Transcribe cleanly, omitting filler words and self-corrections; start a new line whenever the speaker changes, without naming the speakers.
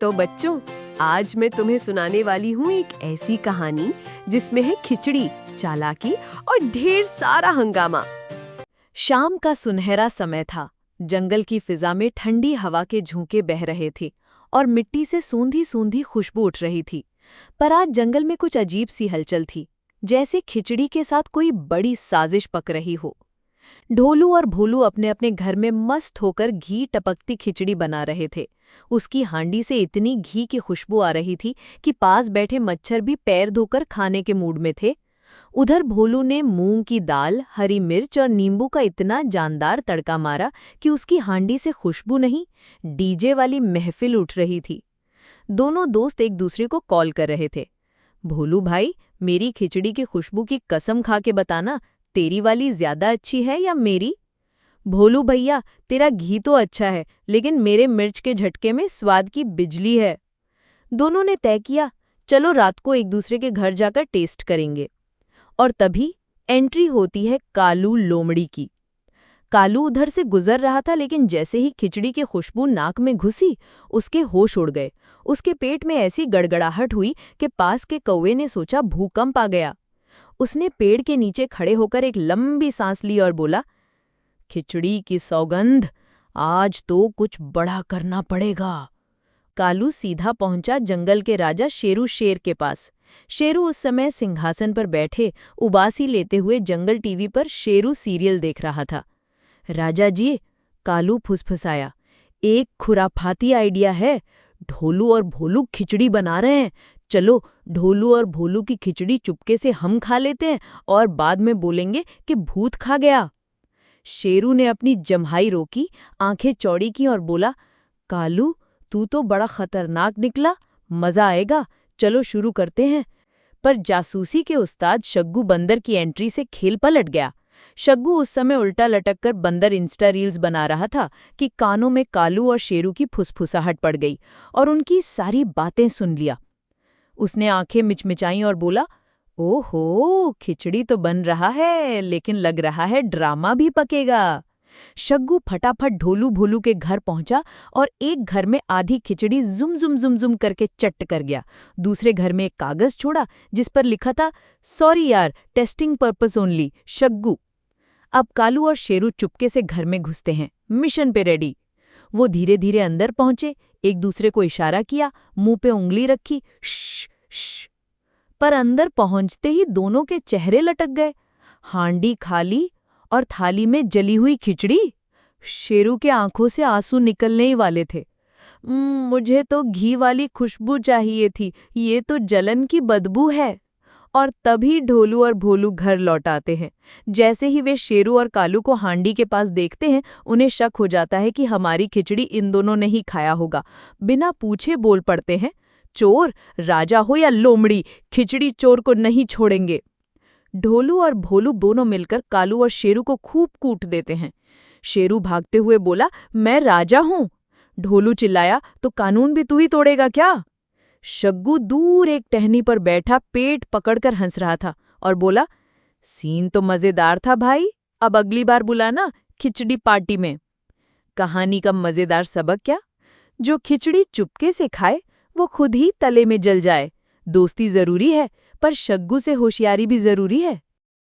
तो बच्चों, आज मैं तुम्हें सुनाने वाली हूँ एक ऐसी कहानी जिसमें है खिचड़ी, चालाकी और ढेर सारा हंगामा।
शाम का सुनहरा समय था। जंगल की फिजा में ठंडी हवा के झोंके बह रहे थे और मिट्टी से सूंधी सूंधी खुशबू उठ रही थी। पर आज जंगल में कुछ अजीब सी हलचल थी, जैसे खिचड़ी के साथ कोई बड़ी साजिश पक रही हो। ढोलू और भोलू अपने अपने घर में मस्त होकर घी टपकती खिचड़ी बना रहे थे। उसकी हांडी से इतनी घी की खुशबू आ रही थी कि पास बैठे मच्छर भी पैर धोकर खाने के मूड में थे। उधर भोलू ने मूंग की दाल, हरी मिर्च और नींबू का इतना जानदार तड़का मारा कि उसकी हांडी से खुशबू नहीं, डीजे वाली महफिल उठ रही थी। दोनों दोस्त एक दूसरे को कॉल कर रहे थे। भोलू भाई, मेरी खिचड़ी की खुशबू की कसम खा के बताना, तेरी वाली ज्यादा अच्छी है या मेरी? भोलू भैया, तेरा घी तो अच्छा है, लेकिन मेरे मिर्च के झटके में स्वाद की बिजली है। दोनों ने तय किया, चलो रात को एक दूसरे के घर जाकर टेस्ट करेंगे। और तभी एंट्री होती है कालू लोमड़ी की। कालू उधर से गुजर रहा था, लेकिन जैसे ही खिचड़ी की खुशबू नाक में घुसी, उसके होश उड़ गए। उसके पेट में ऐसी गड़गड़ाहट हुई कि पास के कौवे ने सोचा भूकंप आ गया। उसने पेड़ के नीचे खड़े होकर एक लंबी सांस ली और बोला, खिचड़ी की सौगंध, आज तो कुछ बड़ा करना पड़ेगा। कालू सीधा पहुंचा जंगल के राजा शेरू शेर के पास। शेरू उस समय सिंहासन पर बैठे उबासी लेते हुए जंगल टीवी पर शेरू सीरियल देख रहा था। राजा जी, कालू फुसफुसाया, एक खुराफाती आइडिया है। ढोलू और भोलू खिचड़ी बना रहे हैं। चलो, ढोलू और भोलू की खिचड़ी चुपके से हम खा लेते हैं और बाद में बोलेंगे कि भूत खा गया। शेरू ने अपनी जम्हाई रोकी, आंखें चौड़ी की और बोला, कालू, तू तो बड़ा खतरनाक निकला, मजा आएगा, चलो शुरू करते हैं। पर जासूसी के उस्ताद शग्गू बंदर की एंट्री से खेल पलट गया। शग्गू उस समय उल्टा लटक कर बंदर इंस्टा रील्स बना रहा था कि कानों में कालू और शेरू की फुसफुसाहट पड़ गई और उनकी सारी बातें सुन लिया। उसने आंखें मिचमिचाईं और बोला, ओहो, खिचड़ी तो बन रहा है, लेकिन लग रहा है ड्रामा भी पकेगा। शग्गू फटाफट ढोलू भोलू के घर पहुंचा और एक घर में आधी खिचड़ी जुम जुम जुम जुम करके चट्ट कर गया। दूसरे घर में एक कागज छोड़ा जिस पर लिखा था, सॉरी यार, टेस्टिंग पर्पस ओनली, शग्गू। अब कालू और शेरू चुपके से घर में घुसते हैं, मिशन पे रेडी। वो धीरे धीरे अंदर पहुंचे, एक दूसरे को इशारा किया, मुंह पे उंगली रखी, श्श श्श। पर अंदर पहुंचते ही दोनों के चेहरे लटक गए। हांडी खाली और थाली में जली हुई खिचड़ी। शेरू के आंखों से आंसू निकलने ही वाले थे। मुझे तो घी वाली खुशबू चाहिए थी, ये तो जलन की बदबू है। और तभी ढोलू और भोलू घर लौट आते हैं। जैसे ही वे शेरू और कालू को हांडी के पास देखते हैं, उन्हें शक हो जाता है कि हमारी खिचड़ी इन दोनों ने ही खाया होगा। बिना पूछे बोल पड़ते हैं, चोर, राजा हो या लोमड़ी, खिचड़ी चोर को नहीं छोड़ेंगे। ढोलू और भोलू दोनों मिलकर कालू और शेरू को खूब कूट देते हैं। शेरू भागते हुए बोला, मैं राजा हूं। ढोलू चिल्लाया, तो कानून भी तू ही तोड़ेगा क्या? शग्गू दूर एक टहनी पर बैठा पेट पकड़कर हंस रहा था और बोला, सीन तो मजेदार था भाई, अब अगली बार बुलाना खिचड़ी पार्टी में। कहानी का मजेदार सबक क्या? जो खिचड़ी चुपके से खाए वो खुद ही तले में जल जाए। दोस्ती जरूरी है, पर शग्गू से होशियारी भी जरूरी है।